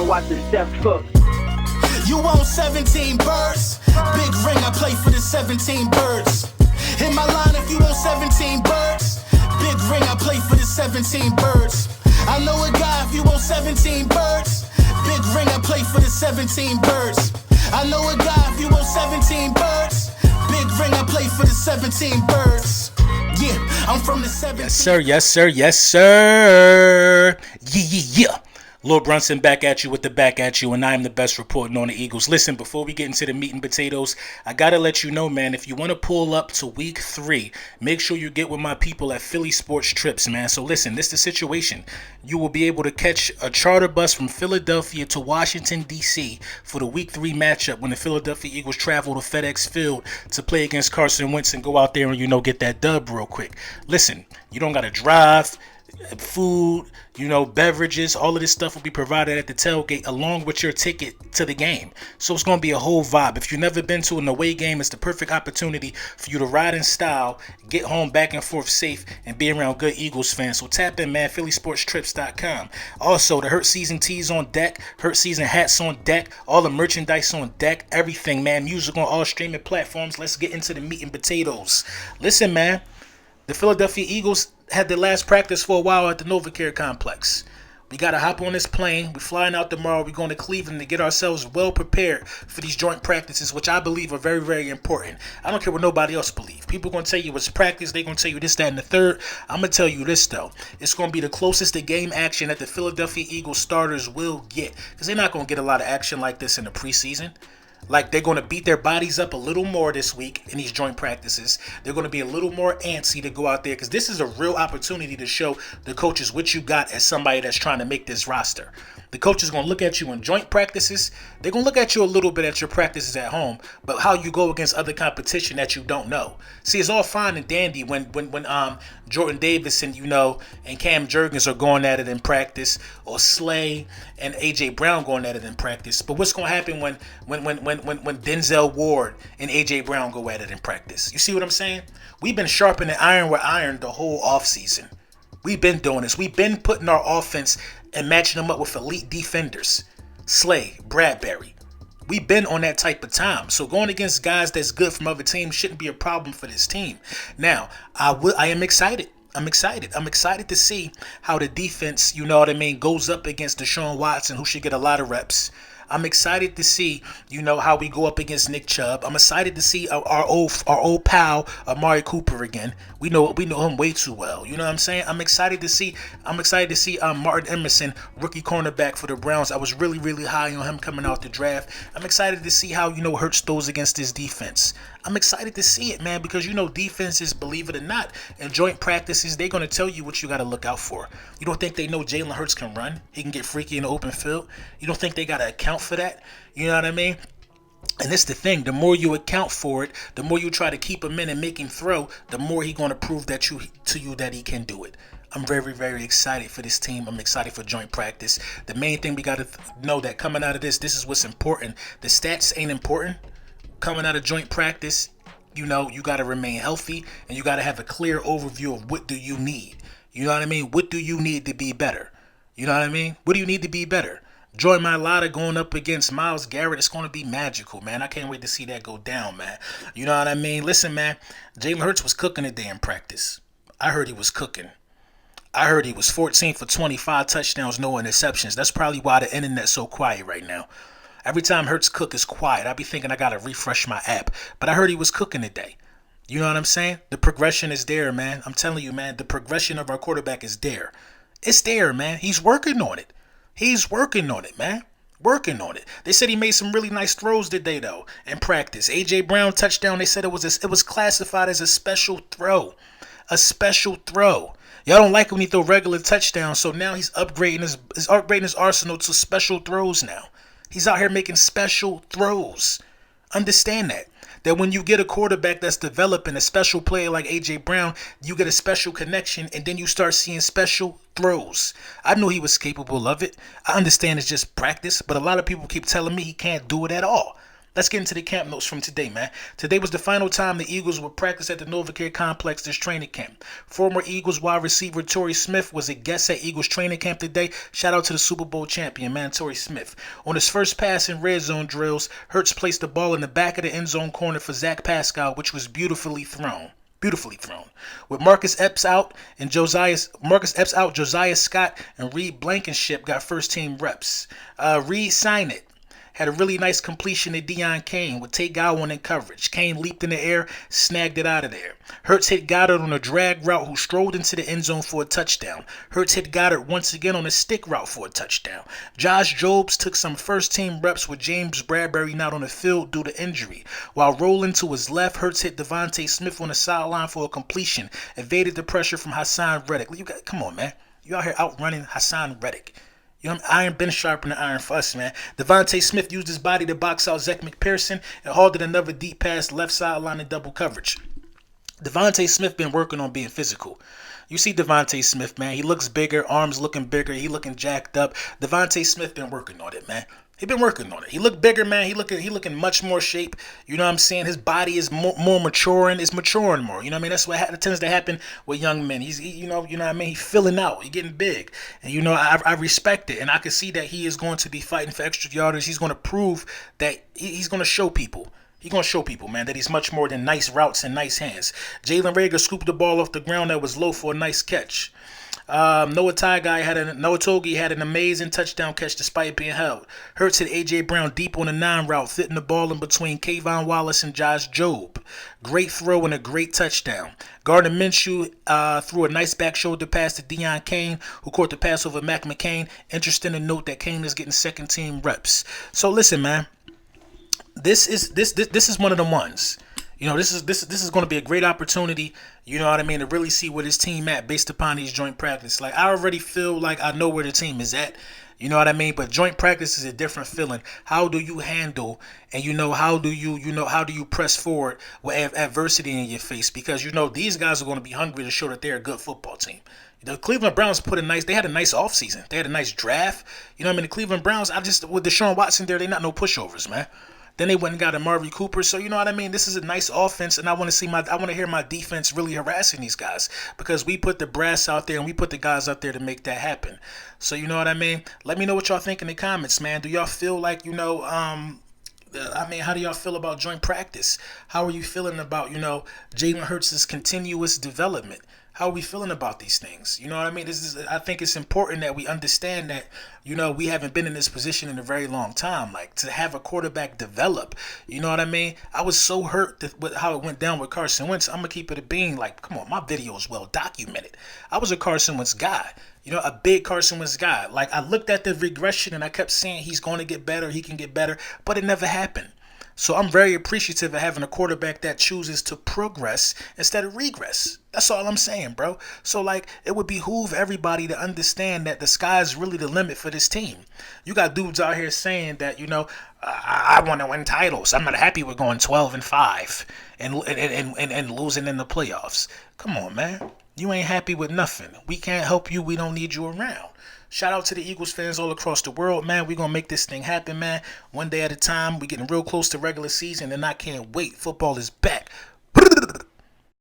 and watch the step cook. You want 17 birds? Big ring, I play for the 17 birds. Hit my line if you want 17 birds. Big ring, I play for the 17 birds. I know a guy if you want 17 birds. Big ring, I play for the 17 birds. I know a guy if you want 17 birds. Big ring, I play for the 17 birds. Yeah, I'm from the 17. Yes, sir. Yes, sir. Yes, sir. Yeah. Lil Brunson back at you with the back at you, and I am the best reporting on the Eagles. Listen, before we get into the meat and potatoes, I gotta let you know, man, if you want to pull up to week 3, make sure you get with my people at Philly Sports Trips, man. So listen, this is the situation. You will be able to catch a charter bus from Philadelphia to Washington, D.C. for the week 3 matchup when the Philadelphia Eagles travel to FedEx Field to play against Carson Wentz and go out there and, get that dub real quick. Listen, you don't gotta drive. Food, beverages, all of this stuff will be provided at the tailgate along with your ticket to the game. So it's going to be a whole vibe. If you've never been to an away game, it's the perfect opportunity for you to ride in style, get home back and forth safe, and be around good Eagles fans. So tap in, man, phillysportstrips.com. Also, the Hurt Season tees on deck, Hurt Season hats on deck, all the merchandise on deck, everything, man. Music on all streaming platforms. Let's get into the meat and potatoes. Listen, man, the Philadelphia Eagles had their last practice for a while at the NovaCare complex. We got to hop on this plane. We're flying out tomorrow. We're going to Cleveland to get ourselves well prepared for these joint practices, which I believe are very, very important. I don't care what nobody else believes. People are going to tell you it's practice. They're going to tell you this, that, and the third. I'm going to tell you this, though. It's going to be the closest to game action that the Philadelphia Eagles starters will get, because they're not going to get a lot of action like this in the preseason. Like, they're going to beat their bodies up a little more this week in these joint practices. They're going to be a little more antsy to go out there because this is a real opportunity to show the coaches what you got as somebody that's trying to make this roster. The coach is going to look at you in joint practices. They're going to look at you a little bit at your practices at home, but how you go against other competition that you don't know. See, it's all fine and dandy when Jordan Davis and Cam Jurgens are going at it in practice, or Slay and AJ Brown going at it in practice. But what's going to happen when Denzel Ward and AJ Brown go at it in practice? You see what I'm saying? We've been sharpening iron with iron the whole offseason. We've been doing this. We've been putting our offense and matching them up with elite defenders. Slay, Bradbury. We've been on that type of time. So going against guys that's good from other teams shouldn't be a problem for this team. Now, I am excited. I'm excited to see how the defense, goes up against Deshaun Watson, who should get a lot of reps. I'm excited to see, how we go up against Nick Chubb. I'm excited to see our old pal Amari Cooper again. We know him way too well. You know what I'm saying? I'm excited to see Martin Emerson, rookie cornerback for the Browns. I was really, really high on him coming out the draft. I'm excited to see how Hurts throws against this defense. I'm excited to see it, man, because defenses, believe it or not, in joint practices, they're going to tell you what you got to look out for. You don't think they know Jalen Hurts can run? He can get freaky in the open field. You don't think they got to account for that? You know what I mean? And it's the thing, the more you account for it, the more you try to keep him in and make him throw, the more he's going to prove to you that he can do it. I'm very, very excited for this team. I'm excited for joint practice. The main thing we got to know that coming out of this is what's important. The stats ain't important. Coming out of joint practice, you got to remain healthy, and you got to have a clear overview of what do you need. You know what I mean? What do you need to be better? You know what I mean? What do you need to be better? Joy Mailata going up against Myles Garrett, it's going to be magical, man. I can't wait to see that go down, man. You know what I mean? Listen, man, Jalen Hurts was cooking today in practice. I heard he was cooking. I heard he was 14 for 25 touchdowns, no interceptions. That's probably why the internet's so quiet right now. Every time Hurts cook, it's quiet. I be thinking I got to refresh my app. But I heard he was cooking today. You know what I'm saying? The progression is there, man. I'm telling you, man, the progression of our quarterback is there. It's there, man. He's working on it. He's working on it, man. Working on it. They said he made some really nice throws today, though, in practice. AJ Brown touchdown, they said it was classified as a special throw. A special throw. Y'all don't like when he throw regular touchdowns, so now he's upgrading his arsenal to special throws now. He's out here making special throws. Understand that when you get a quarterback that's developing a special player like A.J. Brown, you get a special connection, and then you start seeing special throws. I knew he was capable of it. I understand it's just practice, but a lot of people keep telling me he can't do it at all. Let's get into the camp notes from today, man. Today was the final time the Eagles would practice at the NovaCare Complex this training camp. Former Eagles wide receiver Torrey Smith was a guest at Eagles training camp today. Shout out to the Super Bowl champion, man, Torrey Smith. On his first pass in red zone drills, Hurts placed the ball in the back of the end zone corner for Zach Pascal, which was beautifully thrown. With Marcus Epps out, Josiah Scott and Reed Blankenship got first team reps. Reed signed it. Had a really nice completion to Deion Kane with Tate Godwin in coverage. Kane leaped in the air, snagged it out of there. Hurts hit Goddard on a drag route who strolled into the end zone for a touchdown. Hurts hit Goddard once again on a stick route for a touchdown. Josh Jobs took some first team reps with James Bradbury not on the field due to injury. While rolling to his left, Hurts hit Devontae Smith on the sideline for a completion. Evaded the pressure from Hassan Reddick. Come on, man. You out here outrunning Hassan Reddick. You know, iron been sharper than iron for us, man. Devontae Smith used his body to box out Zach McPherson and halted another deep pass left sideline in double coverage. Devontae Smith been working on being physical. You see Devontae Smith, man. He looks bigger, arms looking bigger. He looking jacked up. Devontae Smith been working on it, man. He been working on it. He look bigger, man. He looking much more shape. You know what I'm saying? His body is more maturing. It's maturing more. You know what I mean? That's what tends to happen with young men. You know what I mean? He's filling out. He's getting big. And, you know, I respect it. And I can see that he is going to be fighting for extra yardage. He's going to prove that he's going to show people. He's going to show people, man, that he's much more than nice routes and nice hands. Jalen Reagor scooped the ball off the ground that was low for a nice catch. Noah Togi had an amazing touchdown catch despite being held. Hurts hit A.J. Brown deep on the 9 route, fitting the ball in between Kayvon Wallace and Josh Jobe. Great throw and a great touchdown. Gardner Minshew threw a nice back shoulder pass to Deion Kane, who caught the pass over Mac McCain. Interesting to note that Kane is getting second team reps. So listen, man, this is one of the ones. You know, this is going to be a great opportunity, you know what I mean, to really see where this team at based upon these joint practice. Like, I already feel like I know where the team is at, you know what I mean? But joint practice is a different feeling. How do you handle and, how do you press forward with adversity in your face? Because, these guys are going to be hungry to show that they're a good football team. The Cleveland Browns they had a nice offseason. They had a nice draft. You know what I mean? The Cleveland Browns, with Deshaun Watson there, they're not no pushovers, man. Then they went and got Amari Cooper. So, you know what I mean? This is a nice offense, and I want to hear my defense really harassing these guys because we put the brass out there and we put the guys out there to make that happen. So, you know what I mean? Let me know what y'all think in the comments, man. Do y'all feel like, how do y'all feel about joint practice? How are you feeling about, Jalen Hurts' continuous development? How are we feeling about these things? You know what I mean? I think it's important that we understand that, we haven't been in this position in a very long time. Like, to have a quarterback develop, you know what I mean? I was so hurt with how it went down with Carson Wentz. I'm going to keep it a bean. Like, come on, my video is well documented. I was a Carson Wentz guy. A big Carson Wentz guy. Like, I looked at the regression and I kept saying he's going to get better, he can get better, but it never happened. So I'm very appreciative of having a quarterback that chooses to progress instead of regress. That's all I'm saying, bro. So, it would behoove everybody to understand that the sky's really the limit for this team. You got dudes out here saying that, I want to win titles. I'm not happy with going 12-5 and losing in the playoffs. Come on, man. You ain't happy with nothing. We can't help you. We don't need you around. Shout out to the Eagles fans all across the world, man. We're going to make this thing happen, man. One day at a time. We're getting real close to regular season, and I can't wait. Football is back.